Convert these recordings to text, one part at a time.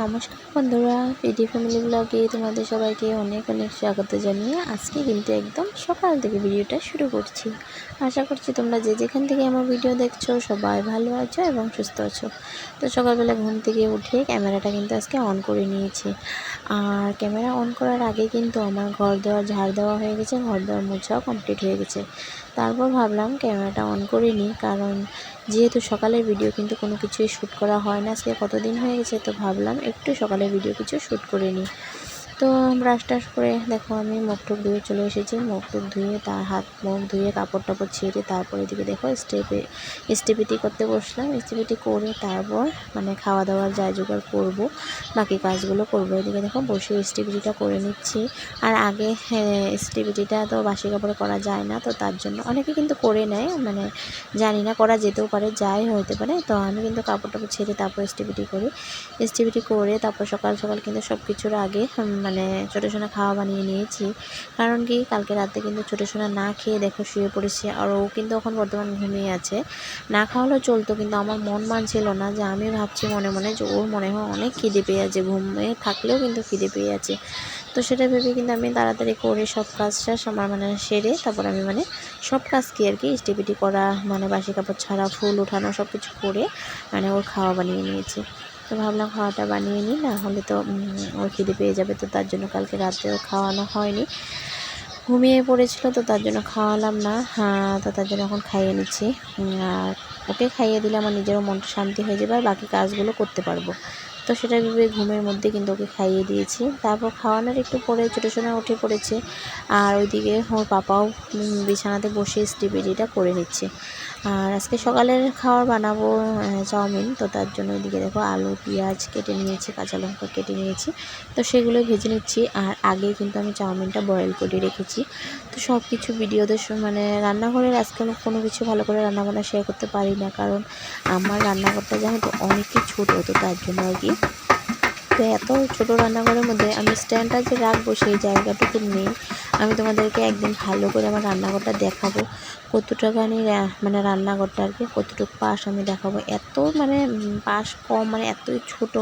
নমস্কার বন্ধুরা, PD family ব্লগে তোমাদের সবাইকে অনেক অনেক স্বাগত জানিয়ে আজকে কিন্তু একদম সকাল থেকে ভিডিওটা শুরু করছি। আশা করছি তোমরা যে যেখান থেকে আমার ভিডিও দেখছো সবাই ভালো আছো এবং সুস্থ আছো। তো সকালবেলা ঘুম থেকে উঠে ক্যামেরাটা কিন্তু আজকে অন করে নিয়েছি। আর ক্যামেরা অন করার আগে কিন্তু আমার ঘর দেওয়া ঝাড় দেওয়া হয়ে গেছে, ঘর দেওয়া মোছাও কমপ্লিট হয়ে গেছে। তারপর ভাবলাম ক্যামেরাটা অন করে নিই, কারণ যেহেতু সকালের ভিডিও কিন্তু কোনো কিছুই শ্যুট করা হয় না, আজকে কতদিন হয়ে গেছে, তো ভাবলাম একটু সকালের ভিডিও কিছু শ্যুট করে নিই। তো ব্রাশ টাশ করে দেখো আমি মুখ টুক ধুয়ে চলে এসেছি। মুখ টুক ধুয়ে তার হাত মুখ ধুয়ে কাপড় টাপড় ছেড়ে তারপর এদিকে দেখো স্টেপিটি করতে বসলাম। স্টেপিটি করে তারপর খাওয়া দাওয়ার যা জোগাড় করবো, বাকি কাজগুলো করবো। এদিকে দেখো বসে স্টেপিটিটা করে নিচ্ছি। আর আগে স্টেপিটিটা তো বাসি কাপড়ে করা যায় না, তো তার জন্য অনেকে কিন্তু করে নেয়, জানি না, করা যেতেও পারে, যাই হতে পারে। তো আমি কিন্তু কাপড় টাপড় ছেড়ে তারপর স্টেপিটি করি। স্টেপিটি করে তারপর সকাল সকাল কিন্তু সব কিছুর আগে ছোটো সোনা খাওয়া বানিয়ে নিয়েছি। কারণ কি, কালকে রাতে কিন্তু ছোটো সোনা না খেয়ে দেখো শুয়ে পড়েছে, আর ও কিন্তু এখন বর্তমান ঘুমিয়ে আছে। না খাওয়ালেও চলতো, কিন্তু আমার মন মানছিল না। যে আমি ভাবছি মনে মনে যে ওর মনে হয় অনেক খিদে পেয়ে আছে, ঘুমিয়ে থাকলেও কিন্তু খিদে পেয়ে আছে। তো সেটা ভেবে কিন্তু আমি তাড়াতাড়ি করে সব কাজটা সেরে তারপর আমি সব কাজ কি আর কি স্টেপিটি করা, বাসি কাপড় ছাড়া, ফুল উঠানো, সব কিছু করে ওর খাওয়া বানিয়ে নিয়েছি। তো ভাবলাম খাওয়াটা বানিয়ে নিই, না হলে তো ওর খিদে পেয়ে যাবে। তো তার জন্য কালকে রাতেও খাওয়ানো হয়নি, ঘুমিয়ে পড়েছিল, তো তার জন্য খাওয়ালাম না। তো তার জন্য এখন খাইয়ে নিচ্ছি। আর ওকে খাইয়ে দিলে আমার নিজেরও মনটা শান্তি হয়ে যাবে আর বাকি কাজগুলো করতে পারবো। তো সেটা ভেবে ঘুমের মধ্যে কিন্তু ওকে খাইয়ে দিয়েছি। তারপর খাওয়ানোর একটু পরে ছোটো সোনা উঠে পড়েছে, আর ওইদিকে ওর পাপাও বিছানাতে বসে স্টিপিডিটা করে নিচ্ছে। আর আজকে সকালের খাবার বানাবো চাউমিন। তো তার জন্য ওইদিকে দেখো আলু পেঁয়াজ কেটে নিয়েছি, কাঁচা লঙ্কা কেটে নিয়েছি, তো সেগুলো ভেজে নিচ্ছি। আর আগে কিন্তু আমি চাউমিনটা বয়েল করে রেখেছি। তো সব কিছু ভিডিওতে রান্নাঘরের আজকে আমি কোনো কিছু ভালো করে রান্নাবান্না শেয়ার করতে পারি না, কারণ আমার রান্নাঘরটা জানো তো অনেকই ছোটো, তো তার জন্য আর কি। তো এত ছোটো রান্নাঘরের মধ্যে আমি স্ট্যান্ডটা যে রাখবো সেই জায়গাটুকু নেই। আমি তোমাদেরকে একদিন ভালো করে আমার রান্নাঘরটা দেখাবো, কতটুকানি রান্নাঘরটা আর কি, কতটুকু পাশ আমি দেখাবো। এত পাশ কম, এতই ছোটো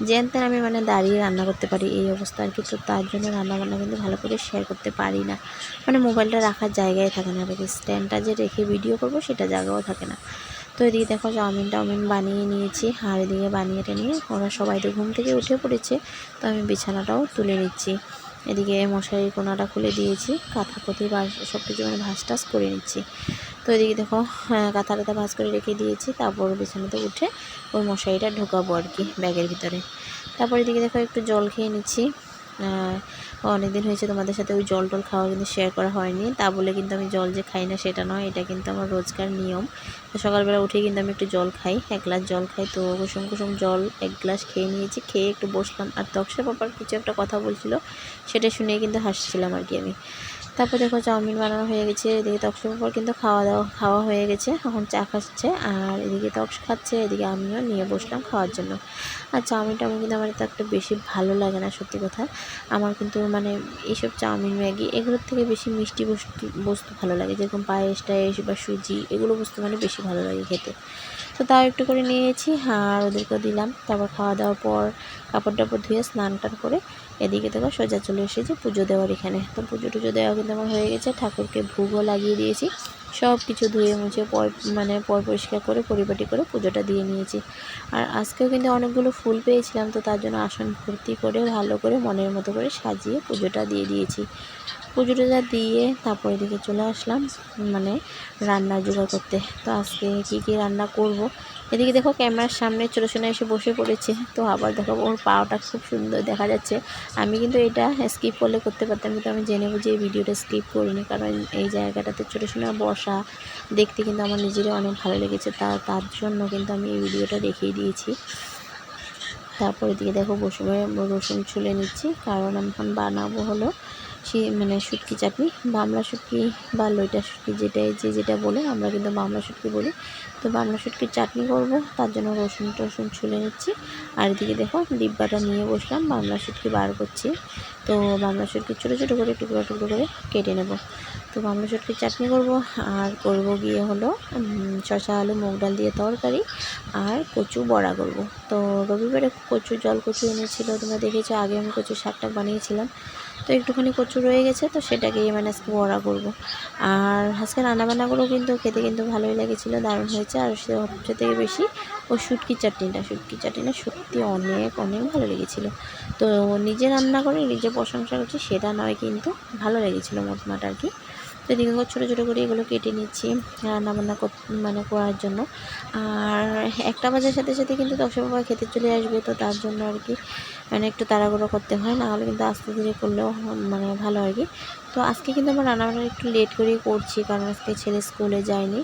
যেন তেন আমি দাঁড়িয়ে রান্না করতে পারি, এই অবস্থা আর কি। তো তার জন্য রান্নাবান্না কিন্তু ভালো করে শেয়ার করতে পারি না, মোবাইলটা রাখার জায়গায় থাকে না, আর কি স্ট্যান্ডটা যে রেখে ভিডিও করবো সেটা জায়গাও থাকে না। তো এদিকে দেখো চাউমিন বানিয়ে নিয়েছি, আর এদিকে বানিয়ে নিয়ে ওরা সবাই তো ঘুম থেকে উঠে পড়েছে। তো আমি বিছানাটাও তুলে নিচ্ছি। এদিকে মশারির কোনাটা খুলে দিয়েছি, কাঁথা কতি সব কিছু ভাঁজ টাজ করে নিচ্ছি। তো এদিকে দেখো কাঁথা টাথা ভাঁজ করে রেখে দিয়েছি। তারপর বিছানাতে উঠে ওই মশারিটা ঢোকাবো আর কি ব্যাগের ভিতরে। তারপর এদিকে দেখো একটু জল খেয়ে নিচ্ছি। অনেকদিন হয়েছে তোমাদের সাথে ওই জল টল খাওয়া কিন্তু শেয়ার করা হয়নি। তা বলে কিন্তু আমি জল যে খাই না সেটা নয়, এটা কিন্তু আমার রোজকার নিয়ম। তো সকালবেলা উঠে কিন্তু আমি একটু জল খাই, 1 গ্লাস জল খাই। তো কুসুম কুসুম জল 1 গ্লাস খেয়ে নিয়েছি, খেয়ে একটু বসলাম। আর তক্সের পাপার কিছু একটা কথা বলছিল, সেটা শুনে কিন্তু হাসছিলাম আর কি আমি। তারপর দেখো চাউমিন বানানো হয়ে গেছে। এদিকে তক্সের পাপার কিন্তু খাওয়া হয়ে গেছে, এখন চা খাচ্ছে। আর এদিকে তক্স খাচ্ছে, এদিকে আমিও নিয়ে বসলাম খাওয়ার জন্য। আর চাউমিনটা কিন্তু আমার তো একটা বেশি ভালো লাগে না, সত্যি কথা। আমার কিন্তু এইসব চাউমিন ম্যাগি এগুলোর থেকে বেশি মিষ্টি বস্তু ভালো লাগে, যেরকম পায়েস টায়েস বা সুজি, এগুলো বস্তু বেশি ভালো লাগে খেতে। তো তাও একটু করে নিয়েছি, আর ওদেরকেও দিলাম। তারপর খাওয়া দাওয়ার পর কাপড় টাপড় ধুয়ে স্নান টান করে এদিকে দেখো সোজা চলে এসেছি পুজো দেওয়ার এখানে। তো পুজো টুজো দেওয়া কিন্তু আমার হয়ে গেছে, ঠাকুরকে ভোগও লাগিয়ে দিয়েছি। সব কিছু ধুয়ে মুছে পরিষ্কার করে পরিপাটি করে পুজোটা দিয়ে নিয়েছি। আর আজকেও কিন্তু অনেকগুলো ফুল পেয়েছিলাম, তো তার জন্য আসন ভর্তি করে ভালো করে মনের মতো করে সাজিয়ে পুজোটা দিয়ে দিয়েছি। পুজো টুজো দিয়ে তারপর এদিকে চলে আসলাম রান্না জোগাড় করতে। তো আজকে কী রান্না করব। এদিকে দেখো ক্যামেরার সামনে ছোটো সোনা এসে বসে পড়েছে। তো আবার দেখো ওর পাওয়াটা খুব সুন্দর দেখা যাচ্ছে। আমি কিন্তু এটা স্কিপ করতে পারতাম, কিন্তু আমি জেনে বুঝে এই ভিডিওটা স্কিপ করিনি, কারণ এই জায়গাটাতে ছোটো সোনা বসা দেখতে কিন্তু আমার নিজেরই অনেক ভালো লেগেছে। তার জন্য কিন্তু আমি এই ভিডিওটা দেখিয়ে দিয়েছি। তারপর এদিকে দেখো বসে রসুন ছুলে নিচ্ছি, কারণ আমি এখন বানাবো হলো মানে শুটকি চাটনি, বামলা শুটকি বা লইটা শুটকি যেটা বলে, আমরা কিন্তু বামলা শুটকি বলি। তো বামলা শুটকির চাটনি করব, তার জন্য রসুন টসুন ছুলে নিচ্ছি। আর এদিকে দেখো ডিব্বাটা নিয়ে বসলাম, বামলা শুটকি বার করছি। তো বামলা শুটকি ছোটো ছোটো করে টুকরো টুকরো করে কেটে নেব। তো বামলা শুটকির চাটনি করব, আর করব গিয়ে হলো শসা আলু মুগ ডাল দিয়ে তরকারি, আর কচু বড়া করব। তো রবিবারে কচু জল কচু এনেছিল, তোমরা দেখেছো, আগে আমি কচু শাকটা বানিয়েছিলাম। তো একটুখানি কচু রয়ে গেছে, তো সেটাকে মানে আজকে বড়া করব। আর আজকে রান্নাবান্নাগুলো কিন্তু খেতে কিন্তু ভালোই লেগেছিলো, দারুণ হয়েছে। আর সবচেয়ে থেকে বেশি ওই শুটকি চাটনিটা সত্যি অনেক অনেক ভালো লেগেছিলো। তো নিজে রান্না করে নিজে প্রশংসা করছি সেটা নয়, কিন্তু ভালো লেগেছিলো মোটমাট আর কি। তো এদিকে ছোটো ছোটো করে এগুলো কেটে নিচ্ছি রান্নাবান্না মানে করার জন্য। আর 1টা বাজার সাথে সাথে কিন্তু 10 বাবা খেতে চলে আসবে, তো তার জন্য আর কি মানে একটু তাড়াহুড়ো করতে হয়, না হলে কিন্তু আস্তে ধীরে করলেও মানে ভালো আর কি। তো আজকে কিন্তু আমার রান্নাবান্না একটু লেট করেই করছি, কারণ আজকে ছেলে স্কুলে যায়নি,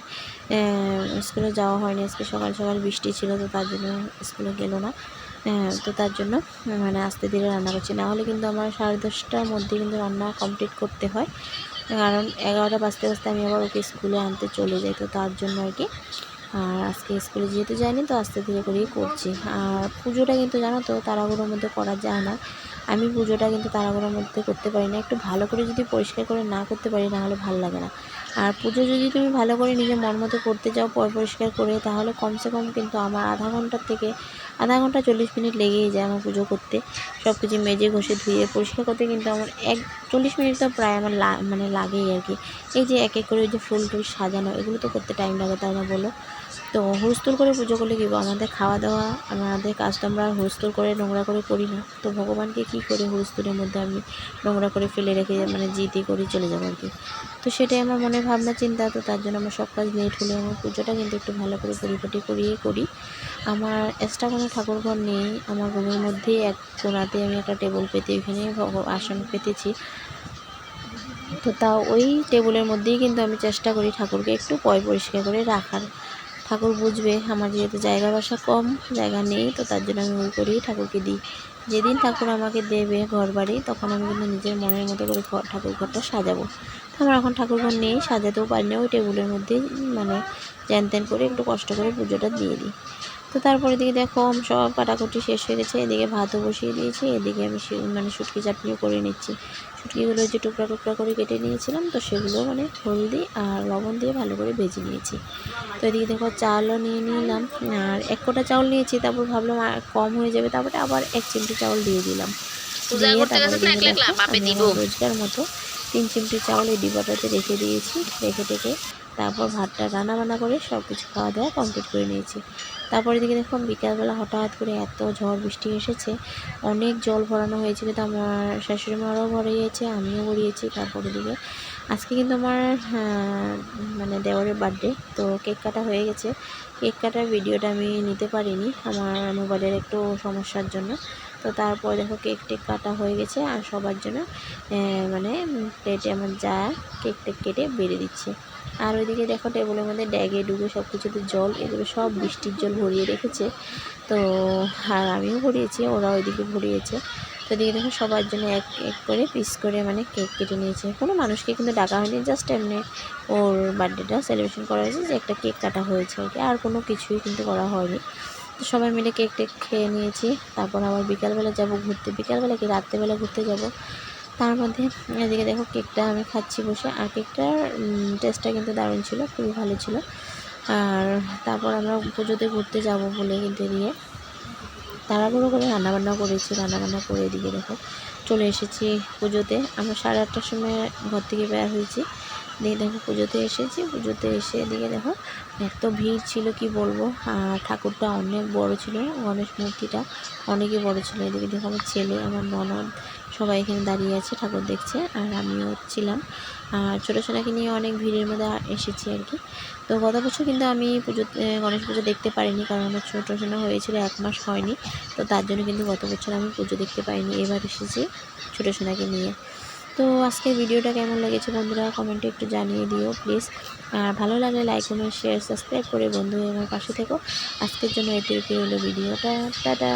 স্কুলে যাওয়া হয়নি। আজকে সকাল সকাল বৃষ্টি ছিল, তো তার জন্য স্কুলে গেল না। তো তার জন্য মানে আস্তে ধীরে রান্না করছি, না হলে কিন্তু আমার 10:30টার মধ্যে কিন্তু রান্না কমপ্লিট করতে হয়, কারণ 11টা বাজতে বাজতে আমি আবার ওকে স্কুলে আনতে চলে যাই। তো তার জন্য আর কি। আর আজকে স্কুলে যেহেতু যায়নি, তো আস্তে ধীরে করেই করছি। আর পুজোটা কিন্তু জানো তো তাড়াহুড়োর মধ্যে করা যায় না। আমি পুজোটা কিন্তু তাড়াহুড়োর মধ্যে করতে পারি না, একটু ভালো করে যদি পরিষ্কার করে না করতে পারি, না হলে ভালো লাগে না। আর পুজো যদি তুমি ভালো করে নিজের মন মতো করতে যাও পরিষ্কার করে, তাহলে কমসে কম কিন্তু আমার আধা ঘন্টা 40 মিনিট লেগেই যায় আমার পুজো করতে। সব কিছু মেজে ঘষে ধুয়ে পরিষ্কার করতে কিন্তু আমার 40 মিনিট তো প্রায় আমার মানে লাগেই আর কি। এই যে এক এক করে ওই যে ফুল টুল সাজানো, এগুলো তো করতে টাইম লাগে, তাই না বলো? তো হুড়স্থুল করে পুজো করলে কী, আমাদের খাওয়া দাওয়া, আমাদের কাজ তো আমরা হুড়স্থুল করে নোংরা করে করি না। তো ভগবানকে কী করে হুড়স্থুলের মধ্যে আমি নোংরা করে ফেলে রেখে মানে জিতে করে চলে যাবো আর কি। তো সেটাই আমার মনে ভাবনা চিন্তা। তো তার জন্য আমার সব কাজ লেট হলে আমার পুজোটা কিন্তু একটু ভালো করে পরিপাটি করিয়ে করি। আমার এক্সট্রা কোনো ঠাকুরঘর নেই, আমার রুমের মধ্যেই এক কোণাতে আমি একটা টেবিল পেতে ওইখানে আসন পেতেছি। তো তাও ওই টেবিলের মধ্যেই কিন্তু আমি চেষ্টা করি ঠাকুরকে একটু পরিষ্কার করে রাখার। ঠাকুর বুঝবে, আমার যেহেতু জায়গা বাসা কম, জায়গা নেই, তো তার জন্য আমি ওই করেই ঠাকুরকে দিই। যেদিন ঠাকুর আমাকে দেবে ঘর বাড়ি, তখন আমি কিন্তু নিজের মনের মতো করে ঠাকুর ঘরটা সাজাবো। তো আমার এখন ঠাকুর ঘর নেই, সাজাতেও পারি না, ওই টেবিলের মধ্যেই মানে জ্যান ত্যান করে একটু কষ্ট করে পুজোটা দিয়ে দিই। তো তারপরে এদিকে দেখো সব কাটাকুটি শেষ হয়ে গেছে, এদিকে ভাতও বসিয়ে দিয়েছি, এদিকে আমি মানে শুটকি চাটনিও করে নিচ্ছি। শুটকিগুলো যে টুকরা টুকরা করে কেটে নিয়েছিলাম, তো সেগুলো মানে হলদি আর লবণ দিয়ে ভালো করে ভেজে নিয়েছি। তো এদিকে দেখো চালও নিয়ে নিলাম, আর 1 কোটা চাউল নিয়েছি, তারপর ভাবলাম কম হয়ে যাবে, তারপরে আবার 1 চিমটি চাউল দিয়ে দিলাম। দিয়ে তারপরে আমি আমার রোজকার মতো 3 চিমটি চাউল এই ডিবাটাতে রেখে দিয়েছি, রেখে তারপর ভাতটা রান্না করে সব কিছু খাওয়া দাওয়া কমপ্লিট করে নিয়েছি। তারপরে এদিকে দেখো বিকালবেলা হঠাৎ করে এত ঝড় বৃষ্টি এসেছে, অনেক জল ভরানো হয়েছিল। তো আমার শাশুড়ি মারাও ভরিয়েছে, আমিও ভরিয়েছি। তারপরে এদিকে আজকে কিন্তু আমার মানে দেওরের বার্থডে, তো কেক কাটা হয়ে গেছে। কেক কাটার ভিডিওটা আমি নিতে পারিনি আমার মোবাইলের একটু সমস্যার জন্য। তো তারপর দেখো কেক টেক কাটা হয়ে গেছে, আর সবার জন্য মানে প্লেটে আমার যা কেক টেক কেটে বেড়ে দিচ্ছে। আর ওইদিকে দেখো টেবিলের মধ্যে ড্যাগে ডুবে সব কিছুতে জল, এগুলো সব বৃষ্টির জল ভরিয়ে রেখেছে। তো আর আমিও ভরিয়েছি, ওরা ওইদিকে ভরিয়েছে। তো এদিকে দেখো সবার জন্য এক এক করে পিস করে মানে কেক কেটে নিয়েছে। কোনো মানুষকে কিন্তু ডাকা হয়নি, জাস্ট এমনি ওর বার্থডেটা সেলিব্রেশন করা হয়েছে, যে একটা কেক কাটা হয়েছে আর কি, আর কোনো কিছুই কিন্তু করা হয়নি। তো সবাই মিলে কেক টেক খেয়ে নিয়েছি। তারপর আবার বিকালবেলা যাব ঘুরতে, বিকালবেলা কি রাত্রেবেলা ঘুরতে যাব। তার মধ্যে এদিকে দেখো কেকটা আমি খাচ্ছি বসে, আর কেকটার টেস্টটা কিন্তু দারুণ ছিল, খুবই ভালো ছিল। আর তারপর আমরা পুজোতে ঘুরতে যাব বলে কিন্তু এদিকে তাড়াহুড়ো করে রান্নাবান্না করেছি, রান্নাবান্না করে এদিকে দেখো চলে এসেছি পুজোতে। আমরা 8:30টার সময় ঘর থেকে বের হয়েছি, দিয়ে দেখো পুজোতে এসেছি। পুজোতে এসে এদিকে দেখো এত ভিড় ছিল কি বলবো। আর ঠাকুরটা অনেক বড় ছিল, গণেশ মূর্তিটা অনেকই বড় ছিল। এদিকে দেখো আমার ছেলে, আমার ননদ সবাই এখানে দাঁড়িয়ে আছে, ঠাকুর দেখছে, আর আমিও ছিলাম। আর ছোটো সোনাকে নিয়ে অনেক ভিড়ের মধ্যে এসেছি আর কি। তো গত বছর কিন্তু আমি গণেশ পুজো দেখতে পারিনি, কারণ আমার ছোটো সোনা হয়েছিল, 1 মাস হয়নি। তো তার জন্য কিন্তু গত বছর আমি পুজো দেখতে পাইনি, এবার এসেছি ছোটো সোনাকে নিয়ে। তো আজকের ভিডিওটা কেমন লেগেছে বন্ধুরা কমেন্টে একটু জানিয়ে দিও প্লিজ। আর ভালো লাগলে লাইক কমেন্ট শেয়ার সাবস্ক্রাইব করে বন্ধু আমার পাশে থেকো। আজকের জন্য এটুকুই হলো ভিডিওটা, টাটা।